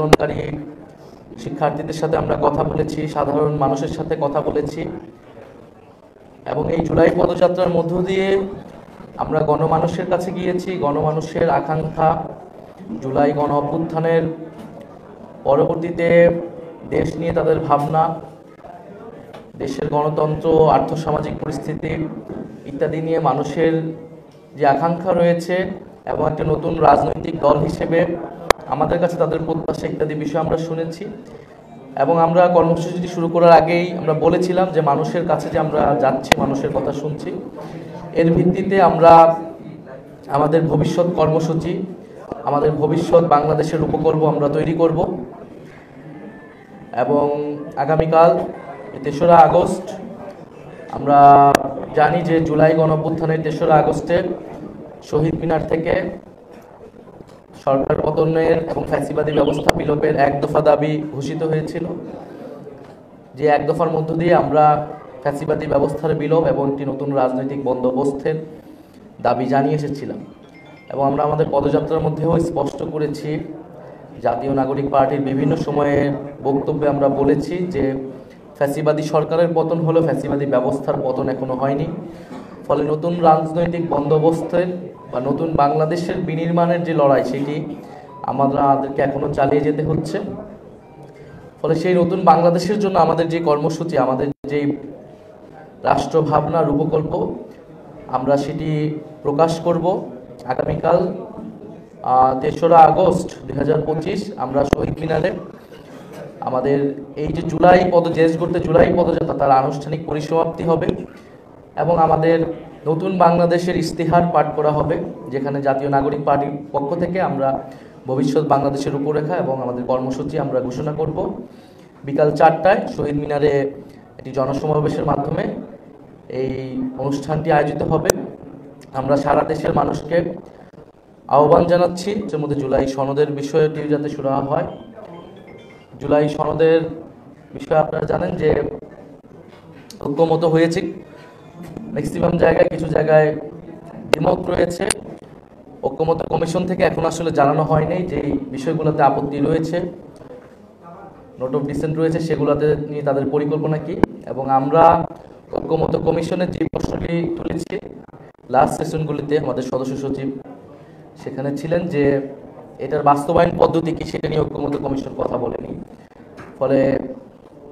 অংশগ্রহণকারী শিক্ষার্থীদের সাথে আমরা কথা বলেছি, সাধারণ মানুষের সাথে কথা বলেছি এবং এই জুলাই পদযাত্রার মধ্য দিয়ে আমরা গণমানুষের কাছে গিয়েছি। গণমানুষের আকাঙ্ক্ষা, জুলাই গণ অভ্যুত্থানের পরবর্তীতে দেশ নিয়ে তাদের ভাবনা, দেশের গণতন্ত্র, আর্থসামাজিক পরিস্থিতি ইত্যাদি নিয়ে মানুষের যে আকাঙ্ক্ষা রয়েছে এবং একটা নতুন রাজনৈতিক দল হিসেবে আমাদের কাছে তাদের প্রত্যাশা ইত্যাদি বিষয় আমরা শুনেছি। এবং আমরা কর্মসূচিটি শুরু করার আগেই আমরা বলেছিলাম যে মানুষের কাছে যে আমরা যাচ্ছি, মানুষের কথা শুনছি, এর ভিত্তিতে আমরা আমাদের ভবিষ্যৎ কর্মসূচি, আমাদের ভবিষ্যৎ বাংলাদেশের উপকল্প আমরা তৈরি করব। এবং আগামীকাল ৩রা আগস্ট, আমরা জানি যে জুলাই গণঅভ্যুত্থানের ৩রা আগস্টে শহীদ মিনার থেকে সরকার পতনের এবং ফ্যাসিবাদী ব্যবস্থা বিলোপের এক দফা দাবি ঘোষিত হয়েছিল, যে এক দফার মধ্য দিয়ে আমরা ফ্যাসিবাদী ব্যবস্থার বিলোপ এবং একটি নতুন রাজনৈতিক বন্দোবস্তের দাবি জানিয়ে এসেছিলাম। এবং আমরা আমাদের পদযাত্রার মধ্যেও স্পষ্ট করেছি, জাতীয় নাগরিক পার্টির বিভিন্ন সময়ে বক্তব্যে আমরা বলেছি যে ফ্যাসিবাদী সরকারের পতন হলো, ফ্যাসিবাদী ব্যবস্থার পতন এখনো হয়নি। ফলে নতুন রাজনৈতিক বন্দোবস্তের বা নতুন বাংলাদেশের বিনির্মাণের যে লড়াই, সেটি আমাদেরকে এখনো চালিয়ে যেতে হচ্ছে। ফলে সেই নতুন বাংলাদেশের জন্য আমাদের যে কর্মসূচি, আমাদের যে রাষ্ট্র ভাবনা রূপকল্প, আমরা সেটি প্রকাশ করব আগামীকাল ৩রা আগস্ট ২০২৫। আমরা শহীদ মিনারে আমাদের এই যে দেশ গড়তে জুলাই পদযাত্রা, তার আনুষ্ঠানিক পরিসমাপ্তি হবে এবং আমাদের নতুন বাংলাদেশের ইস্তেহার পাঠ করা হবে, যেখানে জাতীয় নাগরিক পার্টির পক্ষ থেকে আমরা ভবিষ্যৎ বাংলাদেশের রূপরেখা এবং আমাদের কর্মসূচি আমরা ঘোষণা করব। বিকাল ৪টায় শহীদ মিনারে একটি জনসমাবেশের মাধ্যমে এই অনুষ্ঠানটি আয়োজিত হবে। আমরা সারা দেশের মানুষকে আহ্বান জানাচ্ছি, এর মধ্যে জুলাই সনদের বিষয়টি যাতে সুরাহা হয়। জুলাই সনদের বিষয়ে আপনারা জানেন যে ঐক্যমত হয়েছে ম্যাক্সিমাম জায়গায়, কিছু জায়গায় দ্বিমত রয়েছে। ঐক্যমত কমিশন থেকে এখন আসলে জানানো হয়নি যে বিষয়গুলোতে আপত্তি রয়েছে, নোট অফ ডিসেন্ট রয়েছে, সেগুলোতে নিয়ে তাদের পরিকল্পনা কি। এবং আমরা ঐক্যমত কমিশনের যে প্রশ্নটি তুলেছি লাস্ট সেশনগুলিতে, আমাদের সদস্য সচিব সেখানে ছিলেন, যে এটার বাস্তবায়ন পদ্ধতি কি সেটা নিয়ে ঐক্যমত কমিশন কথা বলেনি। ফলে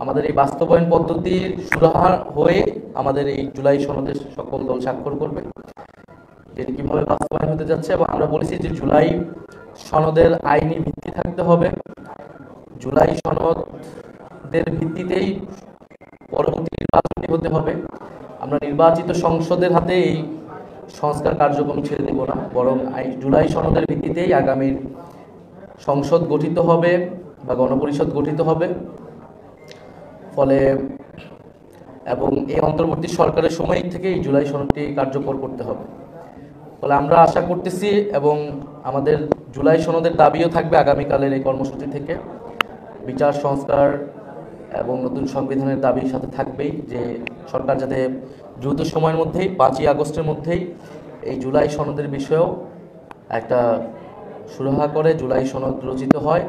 আমাদের এই বাস্তবায়ন পদ্ধতি সুরাহা হয়ে আমাদের এই জুলাই সনদে সকল দল স্বাক্ষর করবে, যেটি কিভাবে বাস্তবায়ন হতে যাচ্ছে। এবং আমরা বলেছি যে জুলাই সনদের আইনি ভিত্তি থাকতে হবে, জুলাই সনদের ভিত্তিতেই পরবর্তী নির্বাচনী হতে হবে। আমরা নির্বাচিত সংসদের হাতে এই সংস্কার কার্যক্রম ছেড়ে দেব না, বরং জুলাই সনদের ভিত্তিতেই আগামীর সংসদ গঠিত হবে বা গণপরিষদ গঠিত হবে। ফলে এবং এই অন্তর্বর্তী সরকারের সময় থেকে এই জুলাই সনদটি কার্যকর করতে হবে। ফলে আমরা আশা করতেছি এবং আমাদের জুলাই সনদের দাবিও থাকবে আগামীকালের এই কর্মসূচি থেকে, বিচার সংস্কার এবং নতুন সংবিধানের দাবির সাথে থাকবেই যে সরকার যাতে দ্রুত সময়ের মধ্যেই ৫ই আগস্টের মধ্যেই এই জুলাই সনদের বিষয়েও একটা সুরাহা করে জুলাই সনদ রচিত হয়।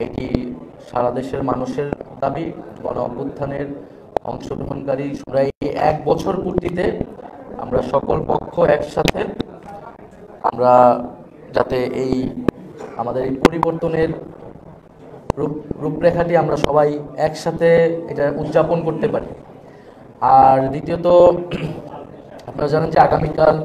এটি সারা দেশের মানুষের দাবি, গণ অভ্যুত্থানের অংশগ্রহণকারী এই ১ বছর পূর্তিতে আমরা সকল পক্ষ একসাথে আমরা যাতে এই আমাদের এই পরিবর্তনের রূপরেখাটি আমরা সবাই একসাথে এটা উদযাপন করতে পারি। আর দ্বিতীয়ত আপনারা জানেন যে আগামীকাল